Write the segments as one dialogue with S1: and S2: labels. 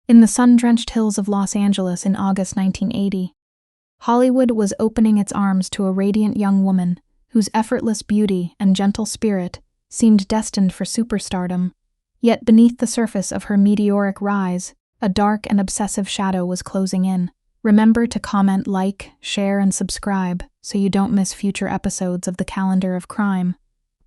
S1: In the sun-drenched hills of Los Angeles in August 1980, Hollywood was opening its arms to a radiant young woman whose effortless beauty and gentle spirit seemed destined for superstardom. Yet beneath the surface of her meteoric rise, a dark and obsessive shadow was closing in. Remember to comment, like, share, and subscribe so you don't miss future episodes of the Calendar of Crime.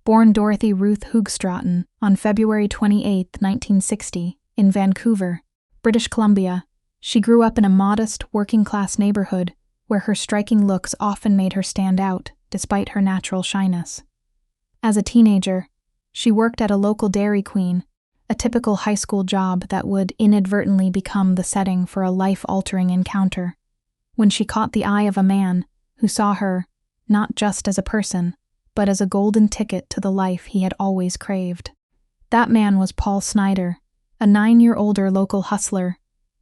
S1: Born Dorothy Ruth Stratten on February 28, 1960, in Vancouver, British Columbia, she grew up in a modest, working-class neighborhood where her striking looks often made her stand out despite her natural shyness. As a teenager, she worked at a local Dairy Queen, a typical high school job that would inadvertently become the setting for a life-altering encounter, when she caught the eye of a man who saw her not just as a person, but as a golden ticket to the life he had always craved. That man was Paul Snider, a 9-year-older local hustler,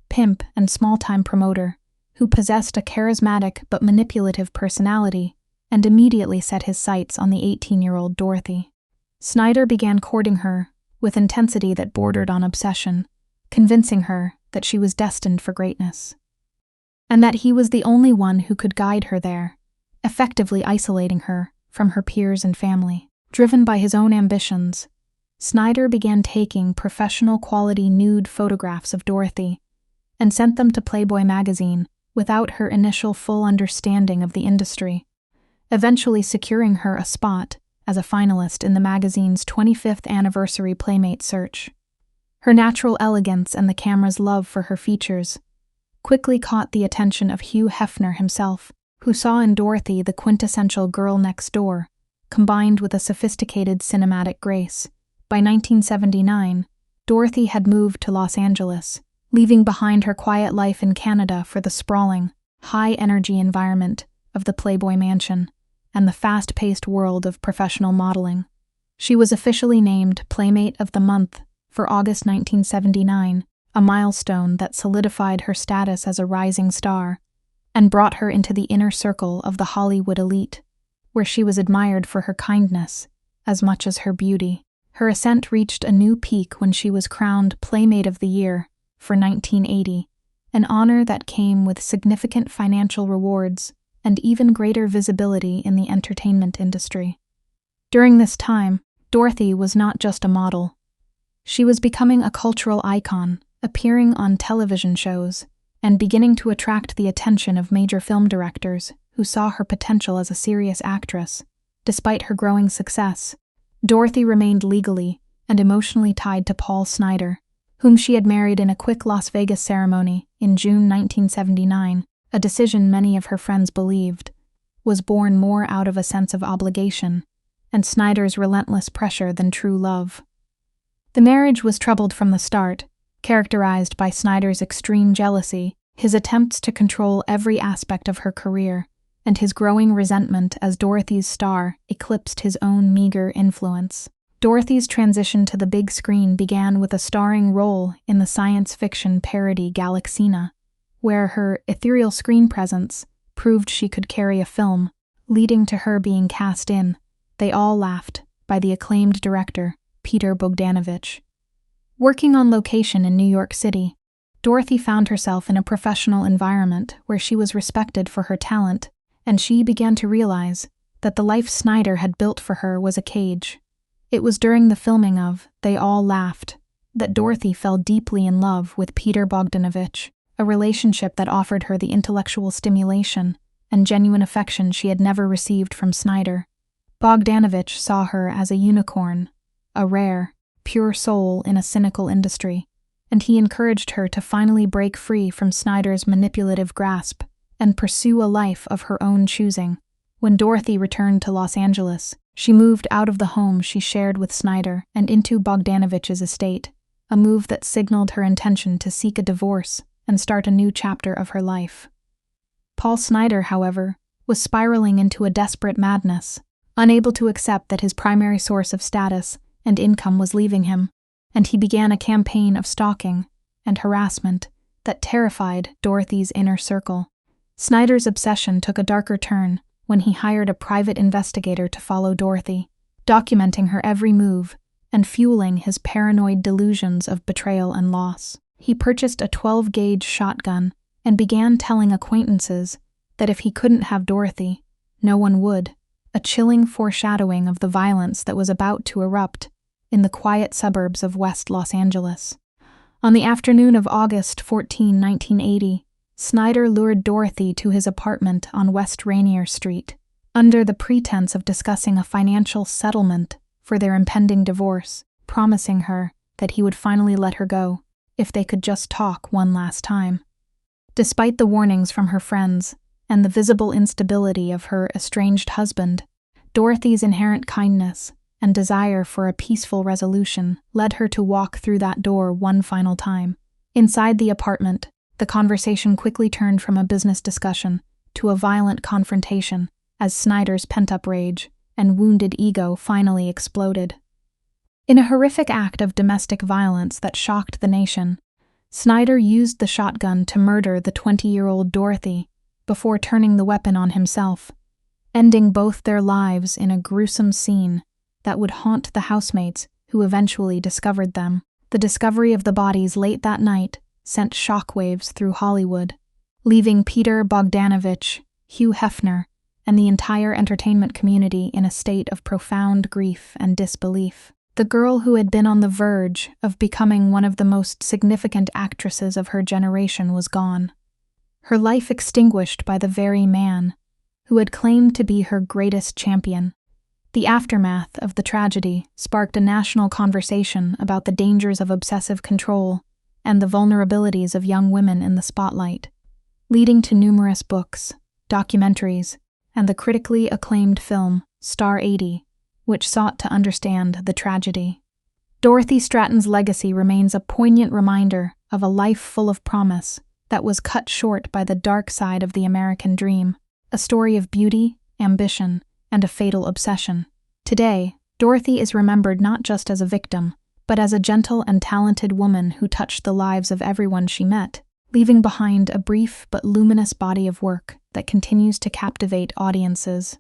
S1: pimp, and small-time promoter who possessed a charismatic but manipulative personality and immediately set his sights on the 18-year-old Dorothy. Snider began courting her with intensity that bordered on obsession, convincing her that she was destined for greatness, and that he was the only one who could guide her there, effectively isolating her from her peers and family. Driven by his own ambitions, Snider began taking professional quality nude photographs of Dorothy and sent them to Playboy magazine without her initial full understanding of the industry, eventually securing her a spot as a finalist in the magazine's 25th anniversary Playmate search. Her natural elegance and the camera's love for her features quickly caught the attention of Hugh Hefner himself, who saw in Dorothy the quintessential girl next door, combined with a sophisticated cinematic grace. By 1979, Dorothy had moved to Los Angeles, leaving behind her quiet life in Canada for the sprawling, high-energy environment of the Playboy Mansion and the fast-paced world of professional modeling. She was officially named Playmate of the Month for August 1979, a milestone that solidified her status as a rising star and brought her into the inner circle of the Hollywood elite, where she was admired for her kindness as much as her beauty. Her ascent reached a new peak when she was crowned Playmate of the Year for 1980, an honor that came with significant financial rewards and even greater visibility in the entertainment industry. During this time, Dorothy was not just a model. She was becoming a cultural icon, appearing on television shows, and beginning to attract the attention of major film directors who saw her potential as a serious actress. Despite her growing success, Dorothy remained legally and emotionally tied to Paul Snider, whom she had married in a quick Las Vegas ceremony in June 1979, a decision many of her friends believed was born more out of a sense of obligation and Snider's relentless pressure than true love. The marriage was troubled from the start, characterized by Snider's extreme jealousy, his attempts to control every aspect of her career, and his growing resentment as Dorothy's star eclipsed his own meager influence. Dorothy's transition to the big screen began with a starring role in the science fiction parody Galaxina, where her ethereal screen presence proved she could carry a film, leading to her being cast in They All Laughed by the acclaimed director Peter Bogdanovich. Working on location in New York City, Dorothy found herself in a professional environment where she was respected for her talent, and she began to realize that the life Snider had built for her was a cage. It was during the filming of They All Laughed that Dorothy fell deeply in love with Peter Bogdanovich, a relationship that offered her the intellectual stimulation and genuine affection she had never received from Snider. Bogdanovich saw her as a unicorn, a rare, pure soul in a cynical industry, and he encouraged her to finally break free from Snider's manipulative grasp and pursue a life of her own choosing. When Dorothy returned to Los Angeles, she moved out of the home she shared with Snider and into Bogdanovich's estate, a move that signaled her intention to seek a divorce and start a new chapter of her life. Paul Snider, however, was spiraling into a desperate madness, unable to accept that his primary source of status and income was leaving him, and he began a campaign of stalking and harassment that terrified Dorothy's inner circle. Snider's obsession took a darker turn when he hired a private investigator to follow Dorothy, documenting her every move and fueling his paranoid delusions of betrayal and loss. He purchased a 12-gauge shotgun and began telling acquaintances that if he couldn't have Dorothy, no one would, a chilling foreshadowing of the violence that was about to erupt in the quiet suburbs of West Los Angeles. On the afternoon of August 14, 1980, Snyder lured Dorothy to his apartment on West Rainier Street, under the pretense of discussing a financial settlement for their impending divorce, promising her that he would finally let her go if they could just talk one last time. Despite the warnings from her friends and the visible instability of her estranged husband, Dorothy's inherent kindness and desire for a peaceful resolution led her to walk through that door one final time. Inside the apartment, the conversation quickly turned from a business discussion to a violent confrontation as Snyder's pent-up rage and wounded ego finally exploded. In a horrific act of domestic violence that shocked the nation, Snyder used the shotgun to murder the 20-year-old Dorothy before turning the weapon on himself, ending both their lives in a gruesome scene that would haunt the housemates who eventually discovered them. The discovery of the bodies late that night sent shockwaves through Hollywood, leaving Peter Bogdanovich, Hugh Hefner, and the entire entertainment community in a state of profound grief and disbelief. The girl who had been on the verge of becoming one of the most significant actresses of her generation was gone, her life extinguished by the very man who had claimed to be her greatest champion. The aftermath of the tragedy sparked a national conversation about the dangers of obsessive control and the vulnerabilities of young women in the spotlight, leading to numerous books, documentaries, and the critically acclaimed film Star 80, which sought to understand the tragedy. Dorothy Stratten's legacy remains a poignant reminder of a life full of promise that was cut short by the dark side of the American dream, a story of beauty, ambition, and a fatal obsession. Today, Dorothy is remembered not just as a victim, but as a gentle and talented woman who touched the lives of everyone she met, leaving behind a brief but luminous body of work that continues to captivate audiences.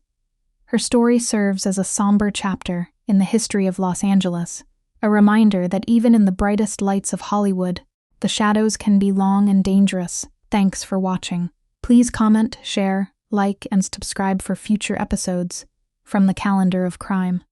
S1: Her story serves as a somber chapter in the history of Los Angeles, a reminder that even in the brightest lights of Hollywood, the shadows can be long and dangerous. Thanks for watching. Please comment, share, like, and subscribe for future episodes from the Calendar of Crime.